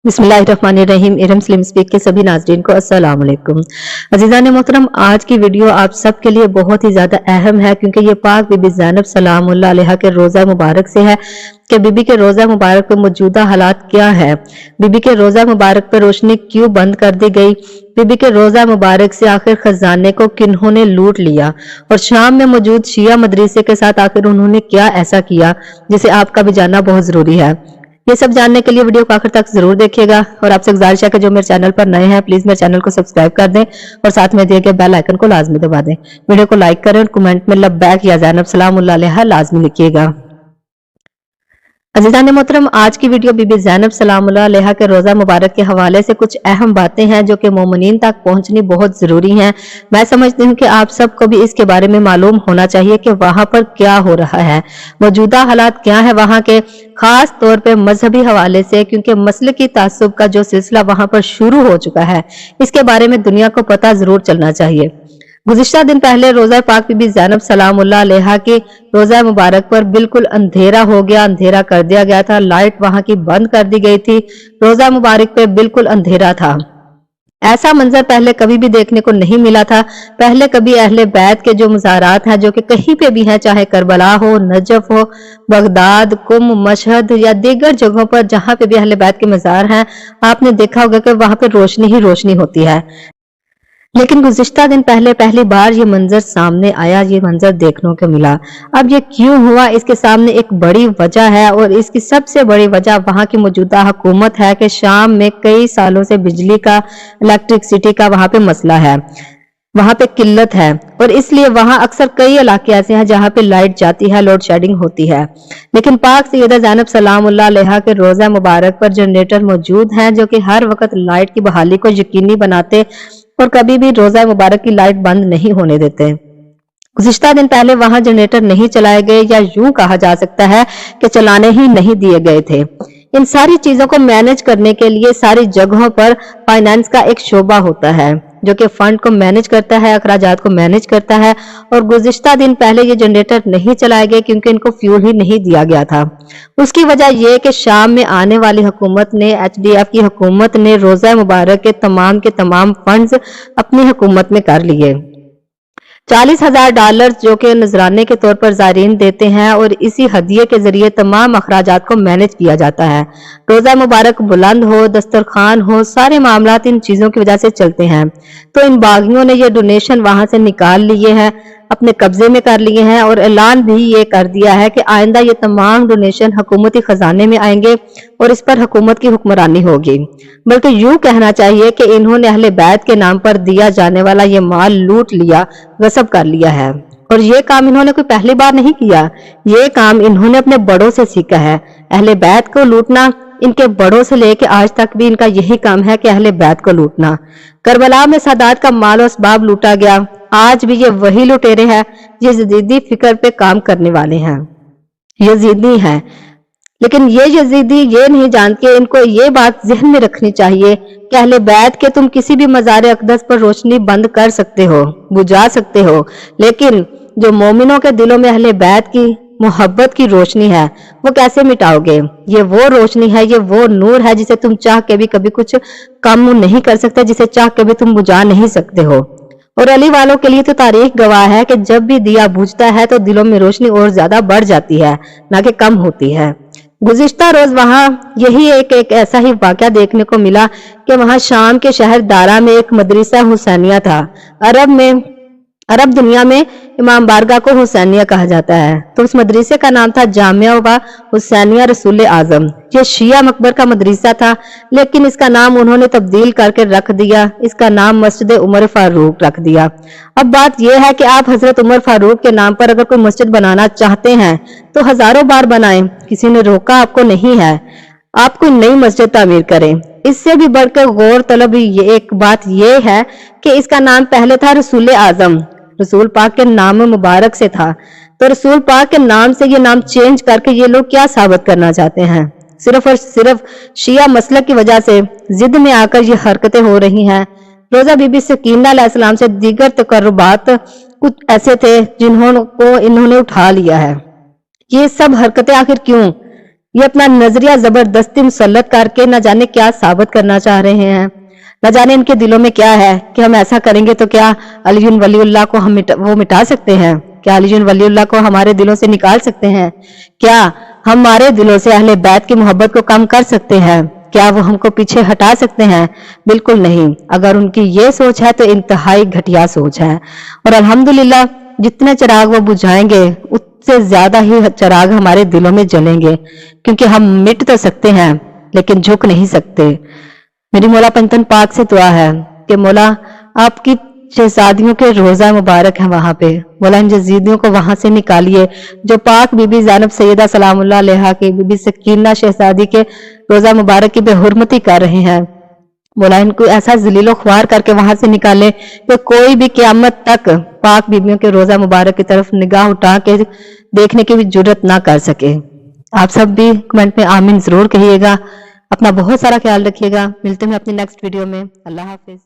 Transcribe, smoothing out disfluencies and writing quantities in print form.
बिस्मिल्लाहिर्रहमानिर्रहीम। Iram slim speak के सभी नाज़रीन को अस्सलाम वालेकुम। अज़ीज़ान मोहतरम, आज की वीडियो आप सब के लिए बहुत ही ज्यादा अहम है क्योंकि ये पाक बीबी ज़ैनब सलामुल्लाह अलैहा के रोजा मुबारक से है कि बीबी के रोजा मुबारक पे मौजूदा हालात क्या है, बीबी के रोजा मुबारक पे रोशनी क्यों बंद कर दी गई, बीबी के रोजा मुबारक से आखिर खजाने को किन्होंने लूट लिया और शाम में मौजूद शिया मदरसे के साथ आखिर उन्होंने क्या ऐसा किया जिसे आपका भी जानना बहुत जरूरी है। ये सब जानने के लिए वीडियो को आखिर तक जरूर देखिएगा और आपसे गुजारिश है कि जो मेरे चैनल पर नए हैं प्लीज मेरे चैनल को सब्सक्राइब कर दें और साथ में दिए गए बेल आइकन को लाजमी दबा दें। वीडियो को लाइक करें और कमेंट में लब्बैक या ज़ैनब सलामुल्लाह अलैहा लाजमी लिखिएगा। अज़ीज़ान मोहतरम, आज की वीडियो बीबी ज़ैनब सलामुल्लाह अलैहा के रोजा मुबारक के हवाले से कुछ अहम बातें हैं जो कि मोमिनीन तक पहुंचनी बहुत जरूरी हैं। मैं समझती हूँ कि आप सबको भी इसके बारे में मालूम होना चाहिए कि वहां पर क्या हो रहा है, मौजूदा हालात क्या है वहां के, खास तौर पे मजहबी हवाले से, क्योंकि मसलकी तासुब का जो सिलसिला वहां पर शुरू हो चुका है इसके बारे में दुनिया को पता जरूर चलना चाहिए। गुज़िश्ता दिन पहले रोजा पाक बीबी ज़ैनब सलामुल्लाह अलैहा की रोजा मुबारक पर बिल्कुल अंधेरा हो गया, अंधेरा कर दिया गया था, लाइट वहां की बंद कर दी गई थी, रोजा मुबारक पे बिल्कुल अंधेरा था। ऐसा मंजर पहले कभी भी देखने को नहीं मिला था। पहले कभी अहले बैत के जो मज़ारात हैं जो कि कहीं पे भी हैं, चाहे करबला हो, नजफ हो, बगदाद, कुम, मशहद या दीगर जगहों पर जहां पे भी अहले बैत के मज़ार हैं, आपने देखा होगा कि वहां पे रोशनी ही रोशनी होती है। लेकिन गुज़िश्ता दिन पहले पहली बार ये मंजर सामने आया, ये मंजर देखने को मिला। अब ये क्यों हुआ, इसके सामने एक बड़ी वजह है और इसकी सबसे बड़ी वजह वहां की मौजूदा हुकूमत है कि शाम में कई सालों से बिजली का, इलेक्ट्रिसिटी का वहां पे मसला है, वहां पे किल्लत है और इसलिए वहां अक्सर कई इलाके ऐसे हैं जहां पे लाइट जाती है, लोड शेडिंग होती है। लेकिन पाक सैयदा ज़ैनब सलामुल्लाह अलैहा के रोजा मुबारक पर जनरेटर मौजूद हैं जो कि हर वक्त लाइट की बहाली को यकीनी बनाते और कभी भी रोजा मुबारक की लाइट बंद नहीं होने देते। गुज़िश्ता दिन पहले वहां जनरेटर नहीं चलाए गए या यूं कहा जा सकता है कि चलाने ही नहीं दिए गए थे। इन सारी चीजों को मैनेज करने के लिए सारी जगहों पर फाइनेंस का एक शोबा होता है जो कि फंड को मैनेज करता है, अखराजात को मैनेज करता है और गुज़िश्ता दिन पहले ये जनरेटर नहीं चलाए गए क्योंकि इनको फ्यूल ही नहीं दिया गया था। उसकी वजह यह कि शाम में आने वाली हुकूमत ने, HDF की हुकूमत ने रोजा मुबारक के तमाम फंड्स अपनी हुकूमत में कर लिए। $40,000 जो कि नजराने के तौर पर ज़ायरीन देते हैं और इसी हदिये के जरिए तमाम अखराजात को मैनेज किया जाता है। रोजा मुबारक बुलंद हो, दस्तरखान हो, सारे मामलात इन चीजों की वजह से चलते हैं। तो इन बागियों ने ये डोनेशन वहां से निकाल लिए हैं, अपने कब्जे में कर लिए हैं और ऐलान भी ये कर दिया है कि आइंदा ये तमाम डोनेशन हुकूमती खजाने में आएंगे और इस पर हुकूमत की हुक्मरानी होगी। बल्कि यूं कहना चाहिए कि इन्होंने अहले बैत के नाम पर दिया जाने वाला ये माल लूट लिया, गसब कर लिया है और ये काम इन्होंने कोई पहली बार नहीं किया, ये काम इन्होंने अपने बड़ों से सीखा है। अहले बैत को लूटना इनके बड़ों से लेके आज तक भी इनका यही काम है कि अहले बैत को लूटना। करबला में सादात का माल और असबाब लूटा गया, आज भी ये वही लुटेरे हैं, ये यजीदी फिक्र पे काम करने वाले हैं, यजीदी हैं। लेकिन ये यजीदी ये नहीं जानते, इनको ये बात ज़हन में रखनी चाहिए कि अहले बैत के तुम किसी भी मज़ार अक़दस पर रोशनी बंद कर सकते हो, बुझा सकते हो, लेकिन जो मोमिनों के दिलों में अहले बैत की मोहब्बत की रोशनी है वो कैसे मिटाओगे। ये वो रोशनी है, ये वो नूर है जिसे तुम चाह के भी कभी कुछ कम नहीं कर सकते, जिसे चाह के भी तुम बुझा नहीं सकते हो। और अली वालों के लिए तो तारीख गवाह है कि जब भी दिया बुझता है तो दिलों में रोशनी और ज्यादा बढ़ जाती है, ना कि कम होती है। गुज़िश्ता रोज वहां यही एक ऐसा ही वाकया देखने को मिला कि वहां शाम के शहर दारा में एक मदरसा हुसैनिया था। अरब दुनिया में इमाम बारगाह को हुसैनिया कहा जाता है, तो उस मदरसे का नाम था जामिया व हुसैनिया रसूल आजम। ये शिया मकबर का मदरसा था, लेकिन इसका नाम उन्होंने तब्दील करके रख दिया, इसका नाम मस्जिद उमर फारूक रख दिया। अब बात यह है कि आप हजरत उमर फारूक के नाम पर अगर कोई मस्जिद बनाना चाहते हैं तो हजारों बार बनाएं, किसी ने रोका आपको नहीं है। आप कोई नई मस्जिद तामीर करें। इससे भी बढ़कर गौर तलब ये एक बात यह है कि इसका नाम पहले था रसूल आजम, रसूल पाक के नाम मुबारक से था, तो रसूल पाक के नाम से ये नाम चेंज करके ये लोग क्या साबित करना चाहते हैं। सिर्फ और सिर्फ शिया मसलक की वजह से जिद में आकर ये हरकतें हो रही हैं। रोजा बीबी सकीना अलैहिस्सलाम से दीगर तकर्रुबात कुछ ऐसे थे जिन्होंने इन्होंने उठा लिया है। ये सब हरकतें आखिर क्यों, ये अपना नजरिया जबरदस्ती मुसल्लत करके न जाने क्या साबित करना चाह रहे हैं। न जाने इनके दिलों में क्या है कि हम ऐसा करेंगे तो क्या अलीयुन वलीउल्लाह को हम मिटा सकते हैं? क्या अलीयुन वलीउल्लाह को हमारे दिलों से निकाल सकते हैं? क्या हमारे दिलों से अहले बैत की मोहब्बत को कम कर सकते हैं? क्या वो हमको पीछे हटा सकते हैं? बिल्कुल नहीं। अगर उनकी ये सोच है तो इंतहाई घटिया सोच है। और अल्हम्दुलिल्लाह जितने चिराग वो बुझाएंगे उससे ज्यादा ही चिराग हमारे दिलों में जलेंगे, क्योंकि हम मिट तो सकते हैं लेकिन झुक नहीं सकते। मेरी मौला पंजतन पाक से दुआ है कि मौला आपकी शहजादियों के रोजा मुबारक है वहां पे, मौला इन यजीदियों को वहां से निकालिए जो पाक बीबी ज़ैनब सैयदा सलामुल्लाह अलैहा की, बीबी सकीना शहजादी के रोजा मुबारक की बेहुरमती कर रहे हैं। मौला इनको ऐसा जलीलो ख्वार करके वहां से निकाले कि कोई भी क़यामत तक पाक बीबियों के रोजा मुबारक की तरफ निगाह उठा के देखने की भी जुर्रत ना कर सके। आप सब भी कमेंट में आमीन जरूर कहिएगा। अपना बहुत सारा ख्याल रखिएगा। मिलते हैं अपनी नेक्स्ट वीडियो में। अल्लाह हाफिज।